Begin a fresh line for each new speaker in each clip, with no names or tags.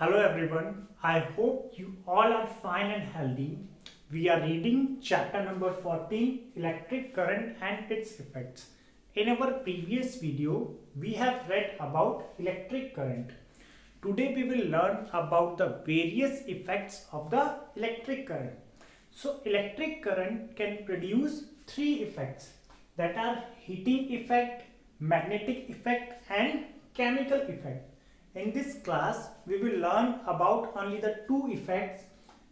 Hello everyone, I hope you all are fine and healthy. We are reading chapter number 14, Electric Current and its Effects. In our previous video, we have read about electric current. Today we will learn about the various effects of the electric current. So electric current can produce three effects, that are heating effect, magnetic effect and chemical effect. In this class, we will learn about only the two effects,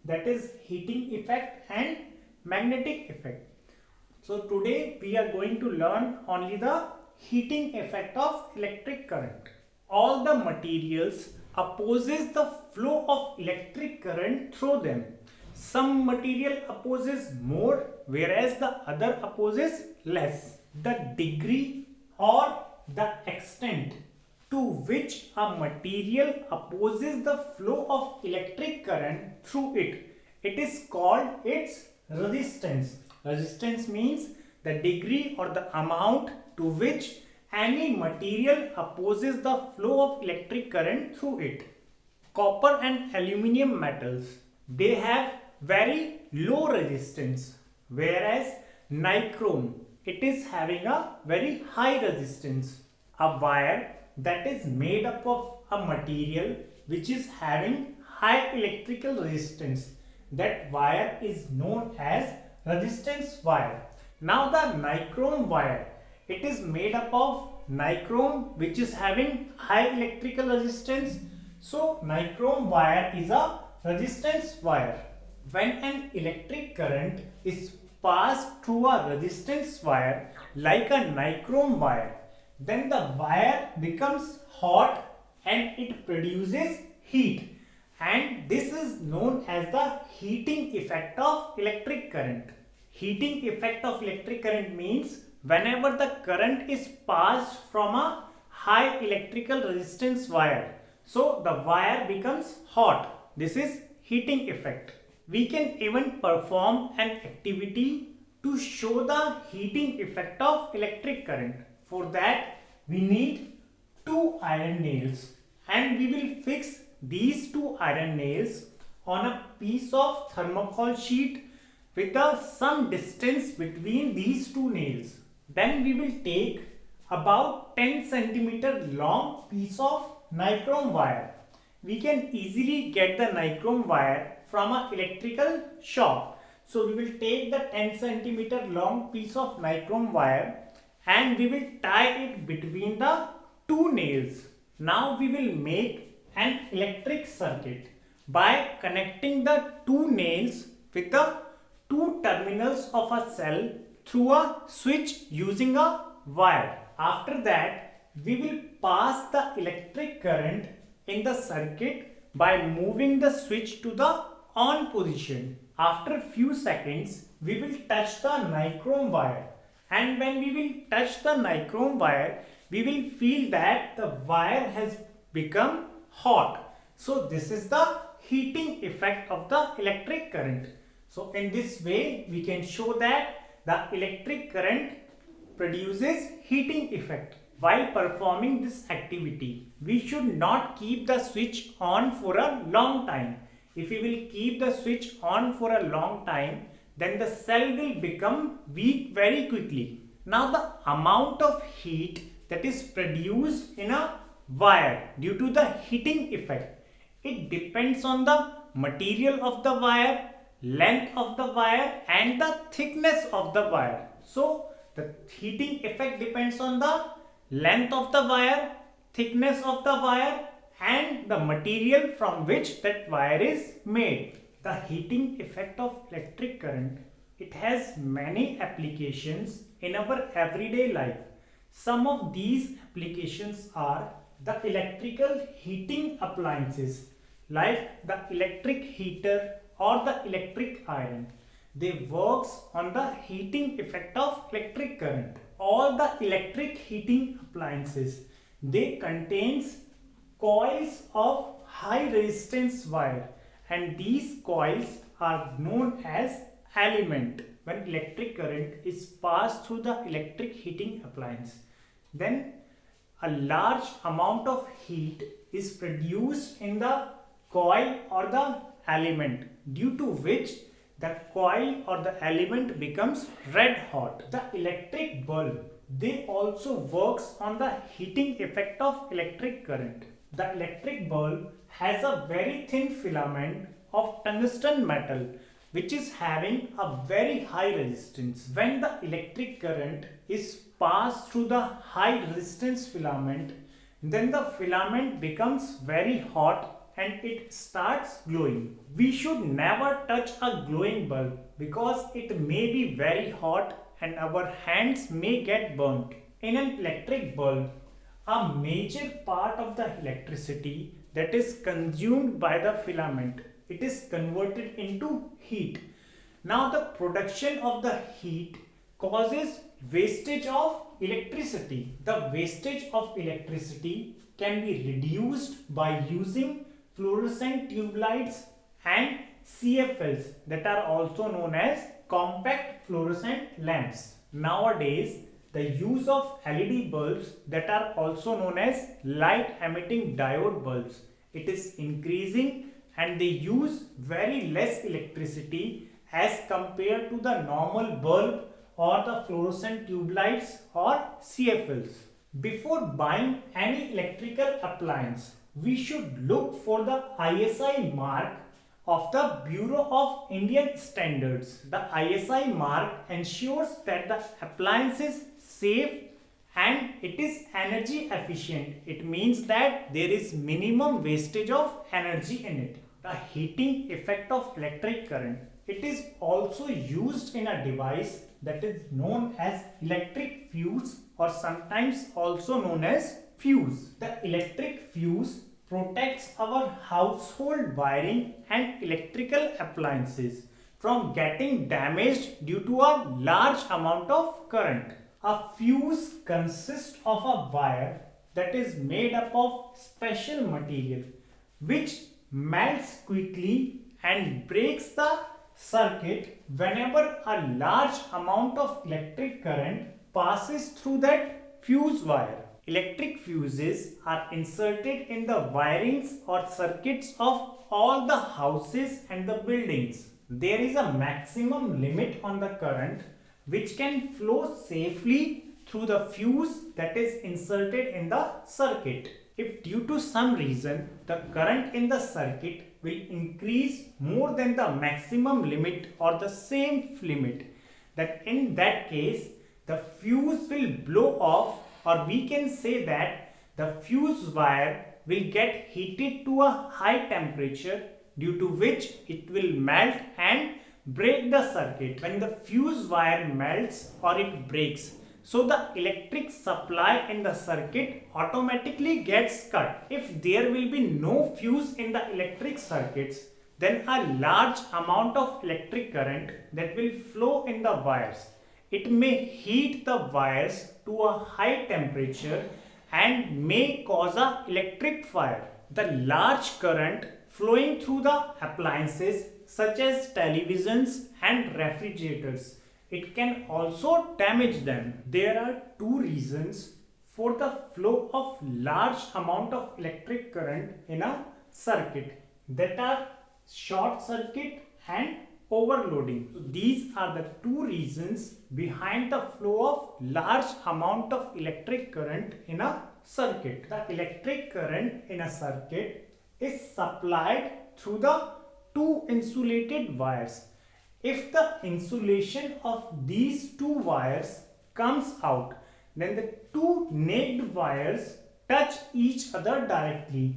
that is heating effect and magnetic effect. So today we are going to learn only the heating effect of electric current. All the materials opposes the flow of electric current through them. Some material opposes more, whereas the other opposes less. The degree or the extent to which a material opposes the flow of electric current through it, it is called its resistance. Resistance means the degree or the amount to which any material opposes the flow of electric current through it. Copper and aluminium metals, they have very low resistance, whereas nichrome, it is having a very high resistance. A wire that is made up of a material which is having high electrical resistance, that wire is known as resistance wire. Now the nichrome wire, it is made up of nichrome which is having high electrical resistance. So nichrome wire is a resistance wire. When an electric current is passed through a resistance wire like a nichrome wire, then the wire becomes hot and it produces heat, and this is known as the heating effect of electric current. Heating effect of electric current means whenever the current is passed from a high electrical resistance wire, so the wire becomes hot. This is heating effect. We can even perform an activity to show the heating effect of electric current. For that, we need two iron nails, and we will fix these two iron nails on a piece of thermocol sheet with some distance between these two nails. Then we will take about 10 centimeter long piece of nichrome wire. We can easily get the nichrome wire from an electrical shop. So we will take the 10 centimeter long piece of nichrome wire and we will tie it between the two nails. Now we will make an electric circuit by connecting the two nails with the two terminals of a cell through a switch using a wire. After that, we will pass the electric current in the circuit by moving the switch to the on position. After a few seconds, we will touch the nichrome wire, and when we will touch the nichrome wire, we will feel that the wire has become hot. So this is the heating effect of the electric current. So in this way, we can show that the electric current produces heating effect. While performing this activity, we should not keep the switch on for a long time. If we will keep the switch on for a long time, then the cell will become weak very quickly. Now the amount of heat that is produced in a wire due to the heating effect, it depends on the material of the wire, length of the wire and the thickness of the wire. So the heating effect depends on the length of the wire, thickness of the wire and the material from which that wire is made. The heating effect of electric current, it has many applications in our everyday life. Some of these applications are the electrical heating appliances like the electric heater or the electric iron. They works on the heating effect of electric current. All the electric heating appliances, they contains coils of high resistance wire, and these coils are known as element. When electric current is passed through the electric heating appliance, then a large amount of heat is produced in the coil or the element, due to which the coil or the element becomes red hot. The electric bulb, they also works on the heating effect of electric current. The electric bulb has a very thin filament of tungsten metal which is having a very high resistance. When the electric current is passed through the high resistance filament, then the filament becomes very hot and it starts glowing. We should never touch a glowing bulb because it may be very hot and our hands may get burnt. In an electric bulb, a major part of the electricity that is consumed by the filament, it is converted into heat. Now the production of the heat causes wastage of electricity. The wastage of electricity can be reduced by using fluorescent tube lights and CFLs, that are also known as compact fluorescent lamps. Nowadays, the use of LED bulbs, that are also known as light emitting diode bulbs, it is increasing and they use very less electricity as compared to the normal bulb or the fluorescent tube lights or CFLs. Before buying any electrical appliance, we should look for the ISI mark of the Bureau of Indian Standards. The ISI mark ensures that the appliance is safe and it is energy efficient. It means that there is minimum wastage of energy in it. The heating effect of electric current, it is also used in a device that is known as electric fuse or sometimes also known as fuse. The electric fuse protects our household wiring and electrical appliances from getting damaged due to a large amount of current. A fuse consists of a wire that is made up of special material which melts quickly and breaks the circuit whenever a large amount of electric current passes through that fuse wire. Electric fuses are inserted in the wirings or circuits of all the houses and the buildings. There is a maximum limit on the current which can flow safely through the fuse that is inserted in the circuit. If due to some reason the current in the circuit will increase more than the maximum limit or the same limit, that in that case the fuse will blow off, or we can say that the fuse wire will get heated to a high temperature, due to which it will melt and break the circuit. When the fuse wire melts or it breaks, so the electric supply in the circuit automatically gets cut. If there will be no fuse in the electric circuits, then a large amount of electric current that will flow in the wires. It may heat the wires to a high temperature and may cause an electric fire. The large current flowing through the appliances such as televisions and refrigerators, it can also damage them. There are two reasons for the flow of large amount of electric current in a circuit, that are short circuit and overloading. So these are the two reasons behind the flow of large amount of electric current in a circuit. The electric current in a circuit is supplied through the two insulated wires. If the insulation of these two wires comes out, then the two naked wires touch each other directly,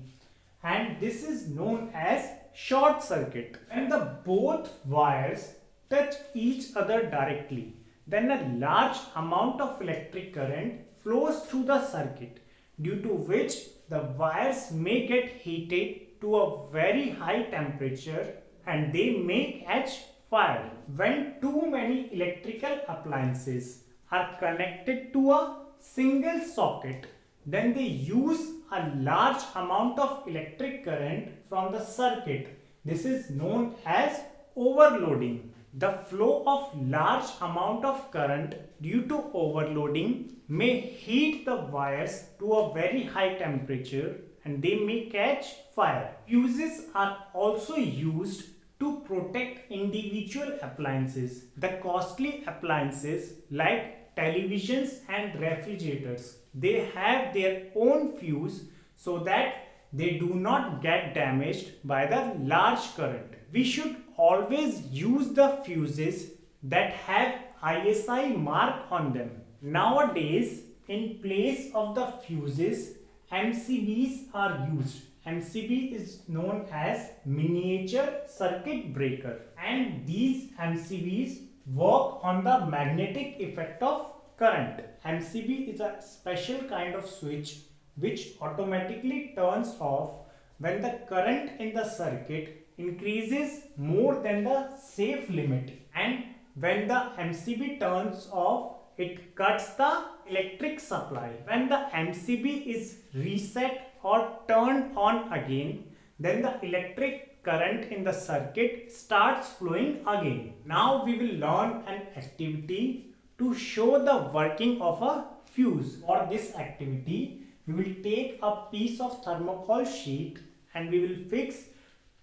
and this is known as short circuit. When the both wires touch each other directly, then a large amount of electric current flows through the circuit, due to which the wires may get heated to a very high temperature and they may catch fire. When too many electrical appliances are connected to a single socket, then they use a large amount of electric current from the circuit. This is known as overloading. The flow of large amount of current due to overloading may heat the wires to a very high temperature and they may catch fire. Fuses are also used to protect individual appliances. The costly appliances like televisions and refrigerators, they have their own fuse so that they do not get damaged by the large current. We should always use the fuses that have ISI mark on them. Nowadays, in place of the fuses, MCBs are used. MCB is known as miniature circuit breaker, and these MCBs work on the magnetic effect of current. MCB is a special kind of switch which automatically turns off when the current in the circuit increases more than the safe limit, and when the MCB turns off, it cuts the electric supply. When the MCB is reset or turned on again, then the electric current in the circuit starts flowing again. Now we will learn an activity to show the working of a fuse. For this activity, we will take a piece of thermocol sheet and we will fix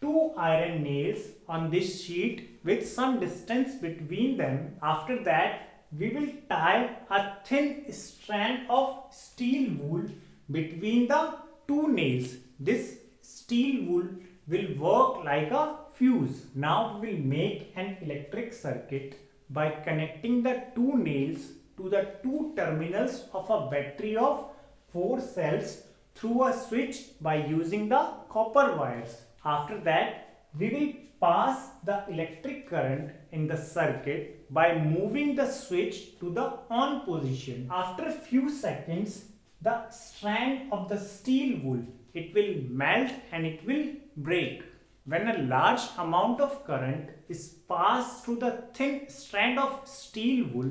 two iron nails on this sheet with some distance between them. After that, we will tie a thin strand of steel wool between the two nails. This steel wool will work like a fuse. Now we will make an electric circuit by connecting the two nails to the two terminals of a battery of 4 cells through a switch by using the copper wires. After that, we will pass the electric current in the circuit by moving the switch to the on position. After a few seconds, the strand of the steel wool, it will melt and it will break. When a large amount of current is passed through the thin strand of steel wool,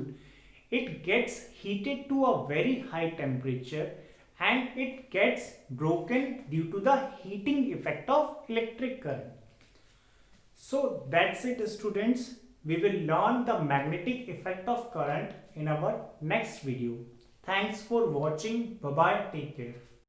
it gets heated to a very high temperature and it gets broken due to the heating effect of electric current. So that's it, students. We will learn the magnetic effect of current in our next video. Thanks for watching. Bye bye. Take care.